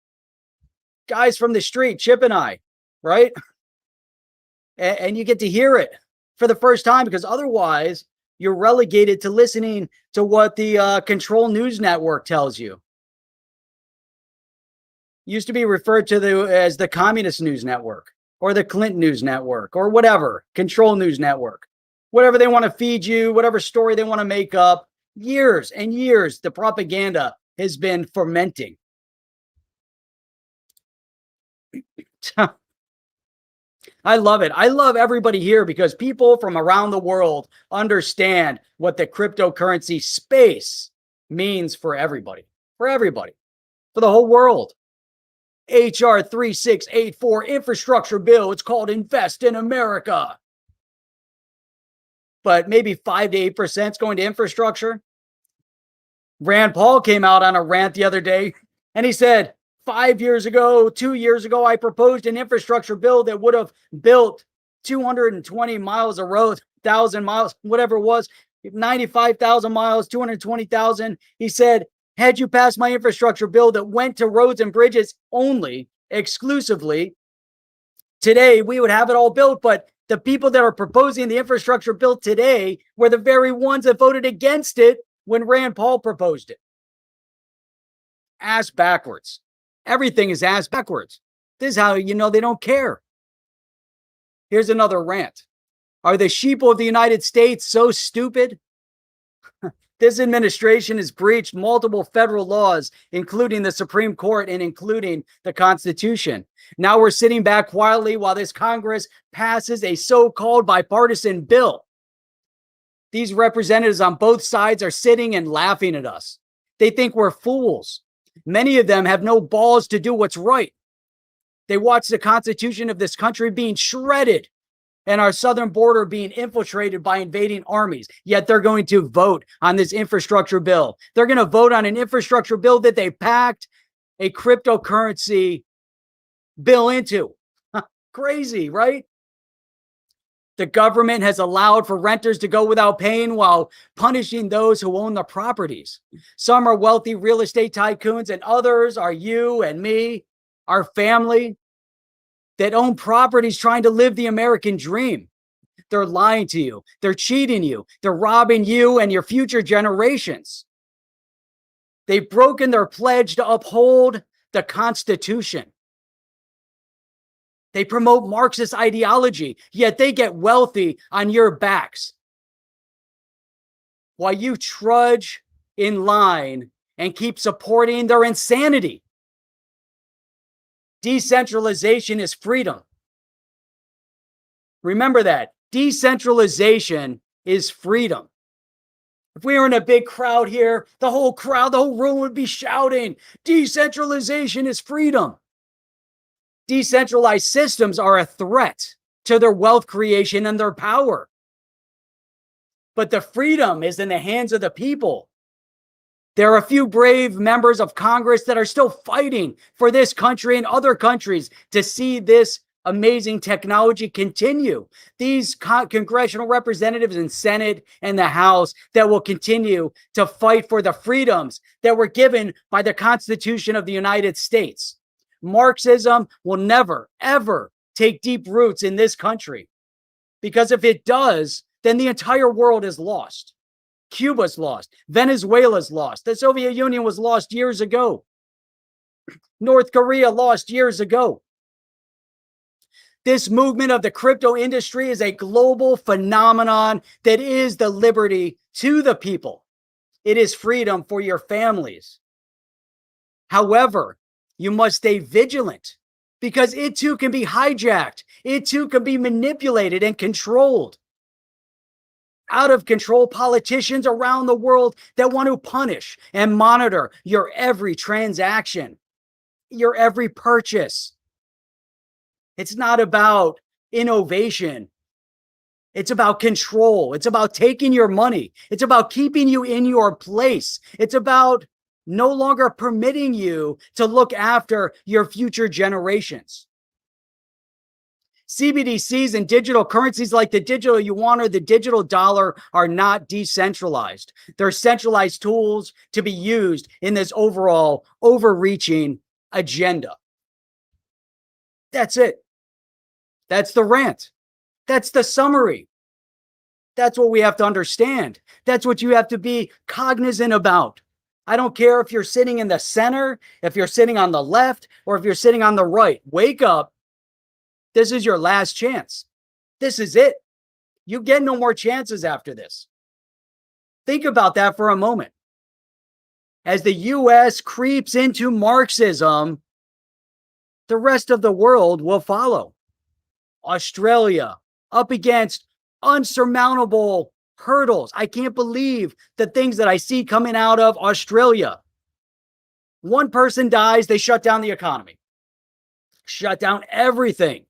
Guys from the street, Chip and I, right? And you get to hear it for the first time because otherwise you're relegated to listening to what the control news network tells you. Used to be referred to as the communist news network or the Clinton news network or whatever, control news network, whatever they want to feed you, whatever story they want to make up. Years and years, the propaganda has been fermenting. I love it. I love everybody here because people from around the world understand what the cryptocurrency space means for everybody, for the whole world. HR 3684 infrastructure bill. It's called Invest in America. but maybe 5 to 8% is going to infrastructure. Rand Paul came out on a rant the other day and he said, 5 years ago, 2 years ago, I proposed an infrastructure bill that would have built 220 miles of road, 1,000 miles, whatever it was, 95,000 miles, 220,000. He said, had you passed my infrastructure bill that went to roads and bridges only, exclusively, today we would have it all built. But the people that are proposing the infrastructure bill today were the very ones that voted against it when Rand Paul proposed it. Ass backwards. Everything is ass backwards. This is how you know they don't care. Here's another rant. Are the sheeple of the United States so stupid? This administration has breached multiple federal laws, including the Supreme Court and including the Constitution. Now we're sitting back quietly while this Congress passes a so-called bipartisan bill. These representatives on both sides are sitting and laughing at us. They think we're fools. Many of them have no balls to do what's right. They watch the Constitution of this country being shredded and our southern border being infiltrated by invading armies. Yet they're going to vote on this infrastructure bill. They're going to vote on an infrastructure bill that they packed a cryptocurrency bill into. Crazy, right? The government has allowed for renters to go without paying while punishing those who own the properties. Some are wealthy real estate tycoons and others are you and me, our family, that own properties trying to live the American dream. They're lying to you. They're cheating you. They're robbing you and your future generations. They've broken their pledge to uphold the Constitution. They promote Marxist ideology, yet they get wealthy on your backs. While you trudge in line and keep supporting their insanity. Decentralization is freedom. Remember that. Decentralization is freedom. If we were in a big crowd here, the whole room would be shouting, decentralization is freedom. Decentralized systems are a threat to their wealth creation and their power. But the freedom is in the hands of the people. There are a few brave members of Congress that are still fighting for this country and other countries to see this amazing technology continue. These congressional representatives in Senate and the House that will continue to fight for the freedoms that were given by the Constitution of the United States. Marxism will never, ever take deep roots in this country. Because if it does, then the entire world is lost. Cuba's lost. Venezuela's lost. The Soviet Union was lost years ago. North Korea lost years ago. This movement of the crypto industry is a global phenomenon that is the liberty to the people. It is freedom for your families. However, you must stay vigilant because it too can be hijacked. It too can be manipulated and controlled. Out of control politicians around the world that want to punish and monitor your every transaction, your every purchase. It's not about innovation. It's about control. It's about taking your money. It's about keeping you in your place. It's about no longer permitting you to look after your future generations. CBDCs and digital currencies like the digital yuan or the digital dollar are not decentralized. They're centralized tools to be used in this overall overreaching agenda. That's it. That's the rant. That's the summary. That's what we have to understand. That's what you have to be cognizant about. I don't care if you're sitting in the center, if you're sitting on the left, or if you're sitting on the right. Wake up. This is your last chance. This is it. You get no more chances after this. Think about that for a moment. As the U.S. creeps into Marxism, the rest of the world will follow. Australia, up against unsurmountable hurdles. I can't believe the things that I see coming out of Australia. One person dies, they shut down the economy. Shut down everything.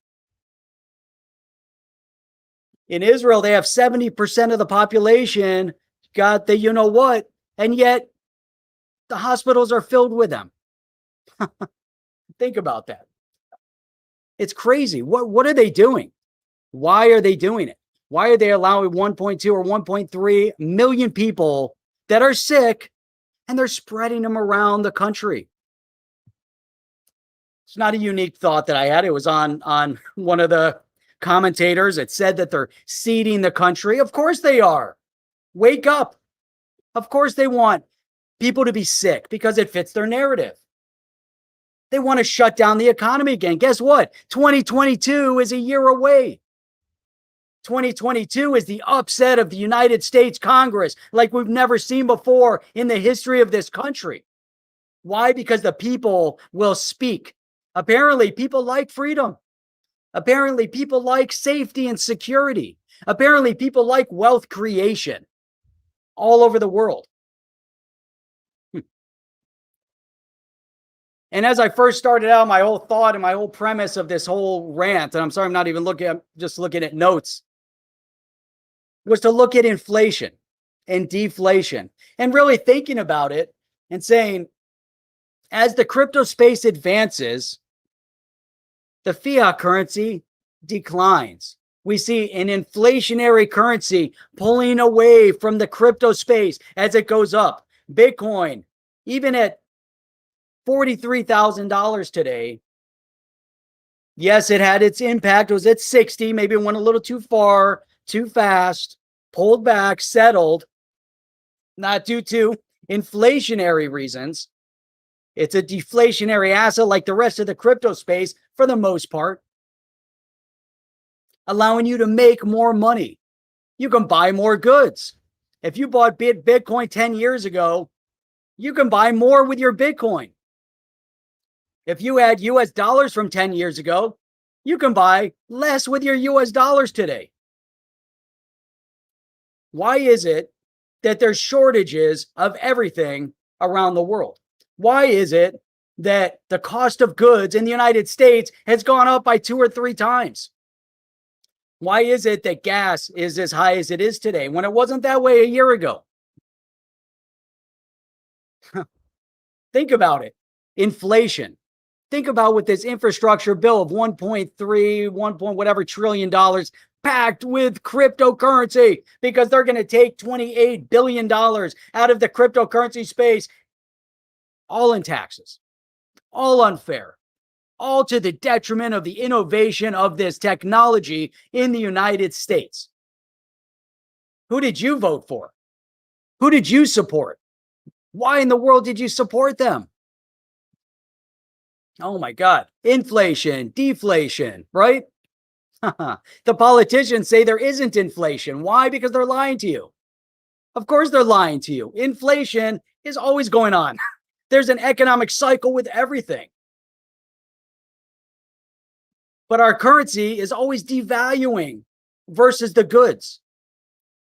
In Israel, they have 70% of the population got the you know what, and yet the hospitals are filled with them. Think about that. It's crazy. What are they doing? Why are they doing it? Why are they allowing 1.2 or 1.3 million people that are sick and they're spreading them around the country? It's not a unique thought that I had. It was on one of the commentators. It said that they're seeding the country. Of course they are. Wake up. Of course they want people to be sick because it fits their narrative. They want to shut down the economy again. Guess what? 2022 is a year away. 2022 is the upset of the United States Congress like we've never seen before in the history of this country. Why? Because the people will speak. Apparently, people like freedom. Apparently, people like safety and security. Apparently, people like wealth creation all over the world. And as I first started out, my whole thought and my whole premise of this whole rant, and I'm sorry, I'm not even looking, I'm just looking at notes, was to look at inflation and deflation and really thinking about it and saying, as the crypto space advances, the fiat currency declines. We see an inflationary currency pulling away from the crypto space as it goes up. Bitcoin, even at $43,000 today. Yes, it had its impact. It was at 60, maybe it went a little too far, too fast, pulled back, settled, not due to inflationary reasons. It's a deflationary asset like the rest of the crypto space for the most part, allowing you to make more money. You can buy more goods. If you bought Bitcoin 10 years ago, you can buy more with your Bitcoin. If you had US dollars from 10 years ago, you can buy less with your US dollars today. Why is it that there's shortages of everything around the world? Why is it that the cost of goods in the United States has gone up by 2 or 3 times? Why is it that gas is as high as it is today when it wasn't that way a year ago? Think about it. Inflation. Think about with this infrastructure bill of 1.3, 1 point whatever trillion dollars packed with cryptocurrency because they're going to take $28 billion out of the cryptocurrency space, all in taxes, all unfair, all to the detriment of the innovation of this technology in the United States. Who did you vote for? Who did you support? Why in the world did you support them? Oh my God. Inflation, deflation, right? The politicians say there isn't inflation. Why? Because they're lying to you. Of course they're lying to you. Inflation is always going on. There's an economic cycle with everything. But our currency is always devaluing versus the goods.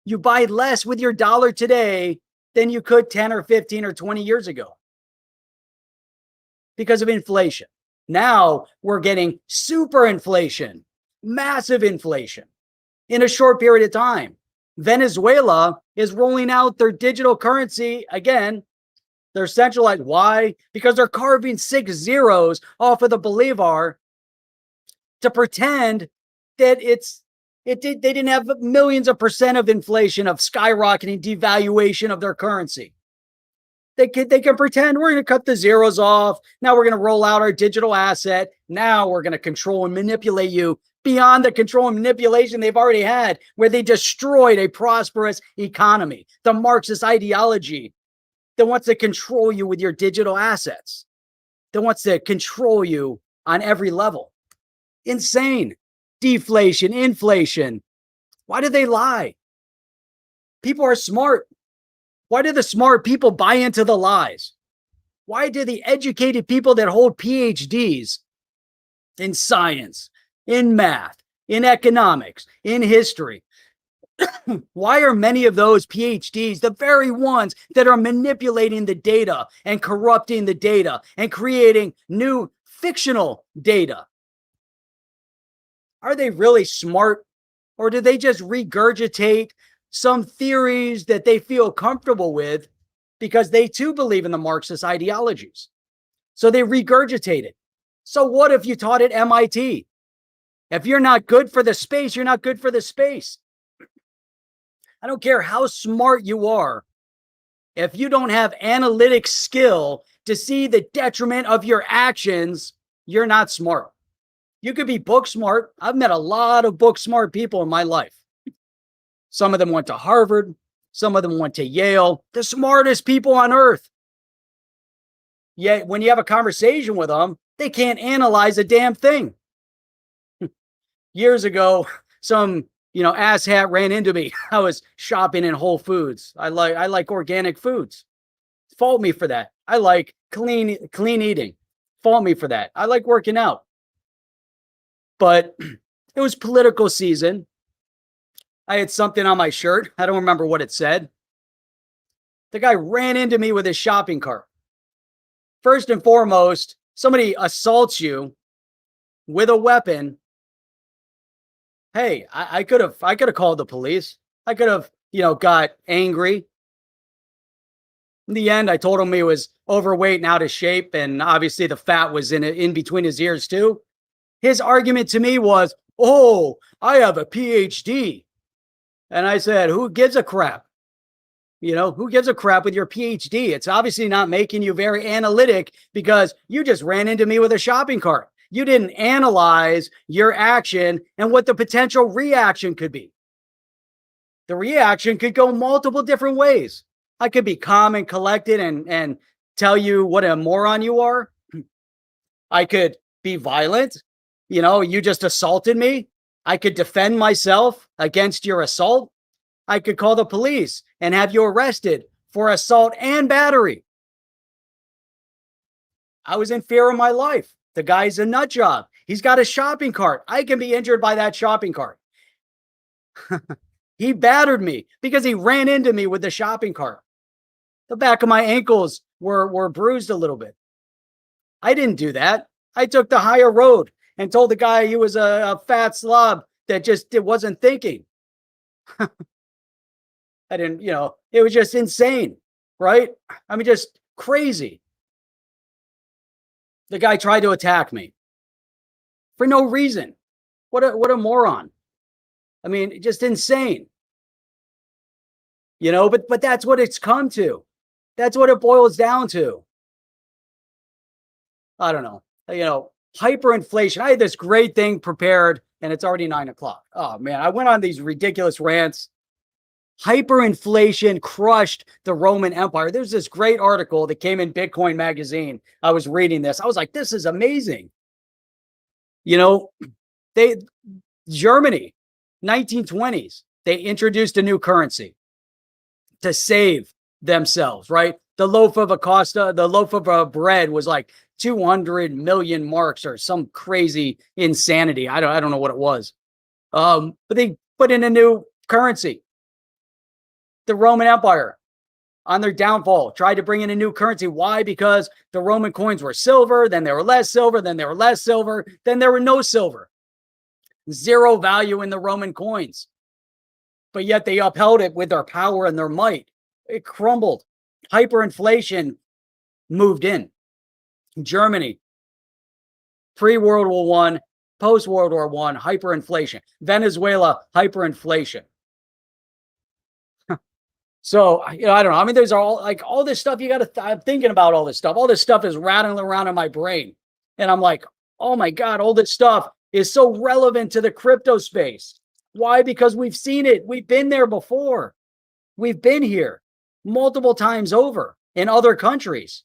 You buy less with your dollar today than you could 10 or 15 or 20 years ago because of inflation. Now we're getting super inflation, massive inflation in a short period of time. Venezuela is rolling out their digital currency again. They're centralized. Why? Because they're carving 6 zeros off of the Bolivar to pretend that they didn't have millions of percent of inflation, of skyrocketing devaluation of their currency. They can pretend we're going to cut the zeros off. Now we're going to roll out our digital asset. Now we're going to control and manipulate you beyond the control and manipulation they've already had, where they destroyed a prosperous economy. The Marxist ideology that wants to control you with your digital assets, that wants to control you on every level. Insane. Deflation, inflation. Why do they lie? People are smart. Why do the smart people buy into the lies? Why do the educated people that hold PhDs in science, in math, in economics, in history, why are many of those PhDs the very ones that are manipulating the data and corrupting the data and creating new fictional data? Are they really smart, Or do they just regurgitate some theories that they feel comfortable with because they too believe in the Marxist ideologies? So they regurgitate it. So what if you taught at MIT? If you're not good for the space, you're not good for the space. I don't care how smart you are. If you don't have analytic skill to see the detriment of your actions, you're not smart. You could be book smart. I've met a lot of book smart people in my life. Some of them went to Harvard. Some of them went to Yale. The smartest people on earth. Yet when you have a conversation with them, they can't analyze a damn thing. Years ago, some asshat ran into me. I was shopping in Whole Foods. I like organic foods. Fault me for that. I like clean eating. Fault me for that. I like working out. But it was political season. I had something on my shirt. I don't remember what it said. The guy ran into me with his shopping cart. First and foremost, somebody assaults you with a weapon. Hey, I could have called the police. I could have, got angry. In the end, I told him he was overweight and out of shape, and obviously the fat was in between his ears too. His argument to me was, "Oh, I have a PhD." And I said, "Who gives a crap? Who gives a crap with your PhD? It's obviously not making you very analytic because you just ran into me with a shopping cart. You didn't analyze your action and what the potential reaction could be. The reaction could go multiple different ways. I could be calm and collected and tell you what a moron you are. I could be violent. You just assaulted me. I could defend myself against your assault. I could call the police and have you arrested for assault and battery. I was in fear of my life. The guy's a nut job. He's got a shopping cart. I can be injured by that shopping cart. He battered me because he ran into me with the shopping cart. The back of my ankles were bruised a little bit. I didn't do that. I took the higher road and told the guy he was a fat slob that just wasn't thinking. I didn't, it was just insane, right? I mean, just crazy. The guy tried to attack me for no reason. What a moron. I mean, just insane. But that's what it's come to. That's what it boils down to. I don't know. Hyperinflation. I had this great thing prepared and it's already 9:00. Oh man, I went on these ridiculous rants. Hyperinflation crushed the Roman Empire. There's this great article that came in Bitcoin magazine. I was reading this. I was like, this is amazing. Germany, 1920s, they introduced a new currency to save themselves, right? The loaf of a bread was like 200 million marks or some crazy insanity. I don't know what it was. But they put in a new currency. The Roman Empire, on their downfall, tried to bring in a new currency. Why? Because the Roman coins were silver, then they were less silver, then they were less silver, then there were no silver. Zero value in the Roman coins. But yet they upheld it with their power and their might. It crumbled. Hyperinflation moved in. Germany, pre-World War I, post-World War I, hyperinflation. Venezuela, hyperinflation. So, I don't know. I mean, there's all this stuff I'm thinking about all this stuff. All this stuff is rattling around in my brain. And I'm like, oh my God, all this stuff is so relevant to the crypto space. Why? Because we've seen it. We've been there before. We've been here multiple times over in other countries.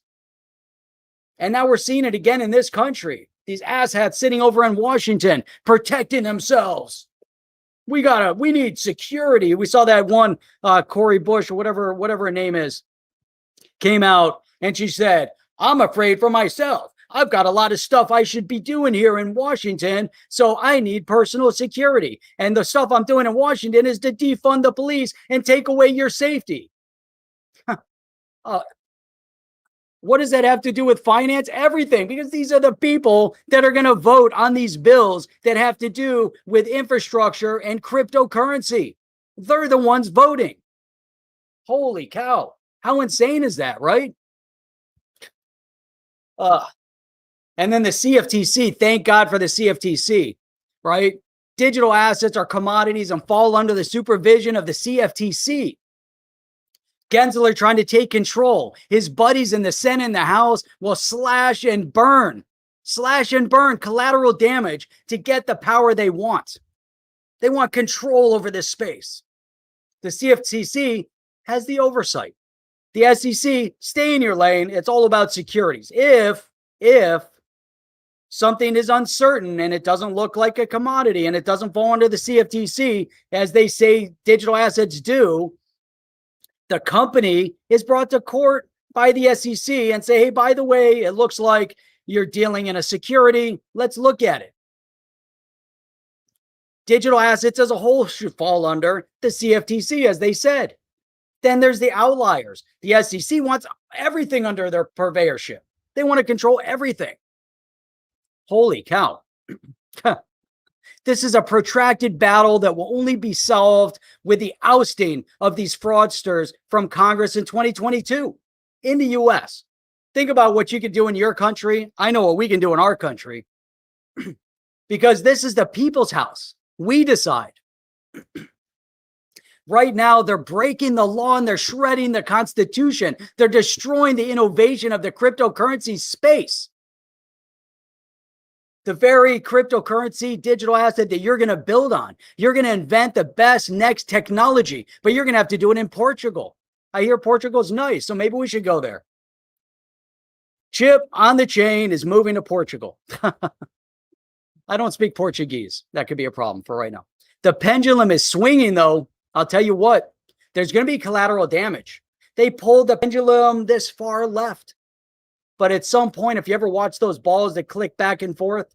And now we're seeing it again in this country. These asshats sitting over in Washington, protecting themselves. We need security. We saw that one, Cori Bush or whatever her name is, came out and she said, I'm afraid for myself. I've got a lot of stuff I should be doing here in Washington, so I need personal security. And the stuff I'm doing in Washington is to defund the police and take away your safety. What does that have to do with finance? Everything, because these are the people that are going to vote on these bills that have to do with infrastructure and cryptocurrency. They're the ones voting. Holy cow. How insane is that, right? And then the CFTC, thank God for the CFTC, right? Digital assets are commodities and fall under the supervision of the CFTC. Gensler trying to take control. His buddies in the Senate and the House will slash and burn collateral damage to get the power they want. They want control over this space. The CFTC has the oversight. The SEC, stay in your lane. It's all about securities. If something is uncertain and it doesn't look like a commodity and it doesn't fall under the CFTC, as they say digital assets do, the company is brought to court by the SEC and say, hey, by the way, it looks like you're dealing in a security. Let's look at it. Digital assets as a whole should fall under the CFTC, as they said. Then there's the outliers. The SEC wants everything under their purveyorship. They want to control everything. Holy cow. This is a protracted battle that will only be solved with the ousting of these fraudsters from Congress in 2022 in the US. Think about what you can do in your country. I know what we can do in our country because this is the people's house. We decide. Right now, they're breaking the law and they're shredding the Constitution. They're destroying the innovation of the cryptocurrency space. The very cryptocurrency digital asset that you're going to build on. You're going to invent the best next technology, but you're going to have to do it in Portugal. I hear Portugal's nice, so maybe we should go there. Chip on the chain is moving to Portugal. I don't speak Portuguese. That could be a problem for right now. The pendulum is swinging, though. I'll tell you what, there's going to be collateral damage. They pulled the pendulum this far left. But at some point, if you ever watch those balls that click back and forth,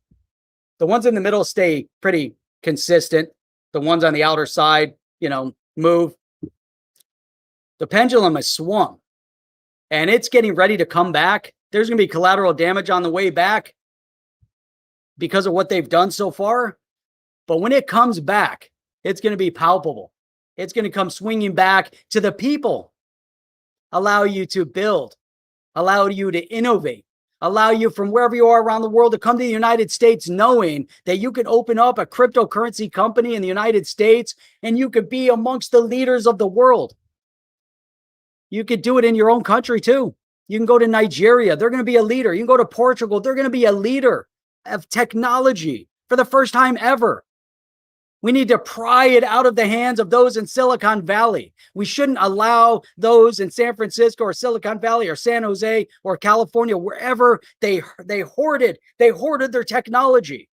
the ones in the middle stay pretty consistent. The ones on the outer side, move. The pendulum has swung and it's getting ready to come back. There's going to be collateral damage on the way back because of what they've done so far. But when it comes back, it's going to be palpable. It's going to come swinging back to the people, allow you to build, allow you to innovate, allow you from wherever you are around the world to come to the United States knowing that you can open up a cryptocurrency company in the United States and you could be amongst the leaders of the world. You could do it in your own country too. You can go to Nigeria. They're going to be a leader. You can go to Portugal. They're going to be a leader of technology for the first time ever. We need to pry it out of the hands of those in Silicon Valley. We shouldn't allow those in San Francisco or Silicon Valley or San Jose or California, wherever they hoarded their technology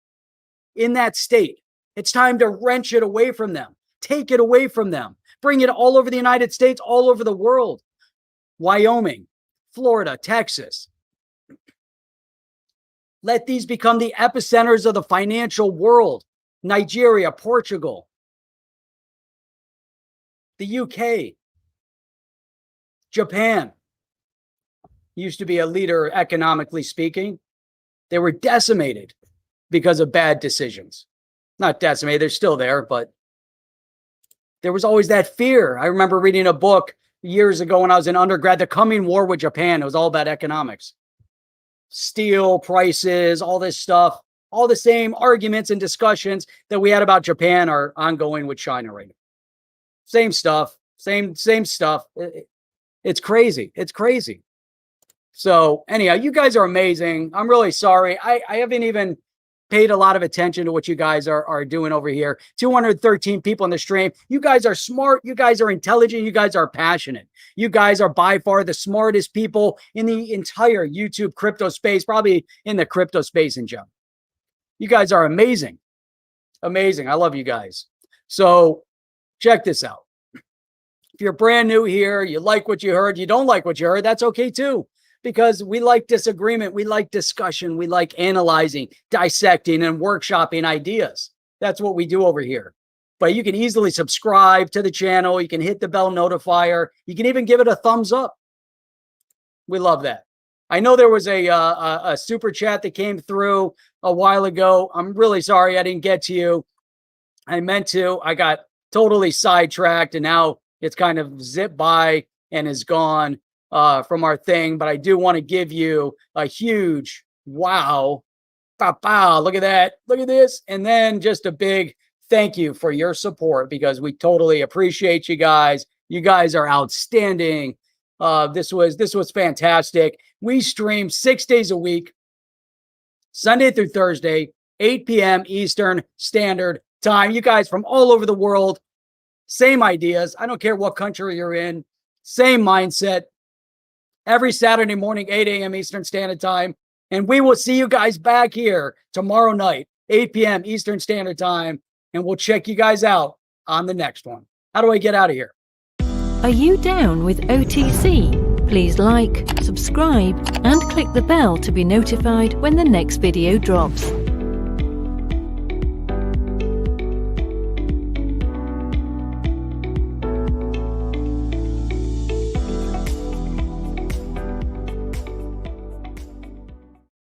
in that state. It's time to wrench it away from them, take it away from them, bring it all over the United States, all over the world. Wyoming, Florida, Texas. Let these become the epicenters of the financial world. Nigeria, Portugal, the UK, Japan used to be a leader economically speaking. They were decimated because of bad decisions. Not decimated, they're still there, but there was always that fear. I remember reading a book years ago when I was in undergrad, The Coming War with Japan. It was all about economics. Steel prices, all this stuff. All the same arguments and discussions that we had about Japan are ongoing with China right now. Same stuff, same stuff. It's crazy. It's crazy. So anyhow, you guys are amazing. I'm really sorry. I haven't even paid a lot of attention to what you guys are doing over here. 213 people in the stream. You guys are smart. You guys are intelligent. You guys are passionate. You guys are by far the smartest people in the entire YouTube crypto space, probably in the crypto space in general. You guys are amazing. Amazing. I love you guys. So check this out. If you're brand new here, you like what you heard, you don't like what you heard, that's okay too. Because we like disagreement, we like discussion, we like analyzing, dissecting, and workshopping ideas. That's what we do over here. But you can easily subscribe to the channel. You can hit the bell notifier. You can even give it a thumbs up. We love that. I know there was a super chat that came through a while ago. I'm really sorry I didn't get to you. I meant to. I got totally sidetracked, and now it's kind of zipped by and is gone from our thing. But I do want to give you a huge wow. Pow, look at that. Look at this. And then just a big thank you for your support, because we totally appreciate you guys. You guys are outstanding. This was fantastic. We stream 6 days a week, Sunday through Thursday, 8 p.m. Eastern Standard Time. You guys from all over the world, same ideas. I don't care what country you're in, same mindset. Every Saturday morning, 8 a.m. Eastern Standard Time. And we will see you guys back here tomorrow night, 8 p.m. Eastern Standard Time. And we'll check you guys out on the next one. How do I get out of here? Are you down with OTC? Please like, subscribe, and click the bell to be notified when the next video drops.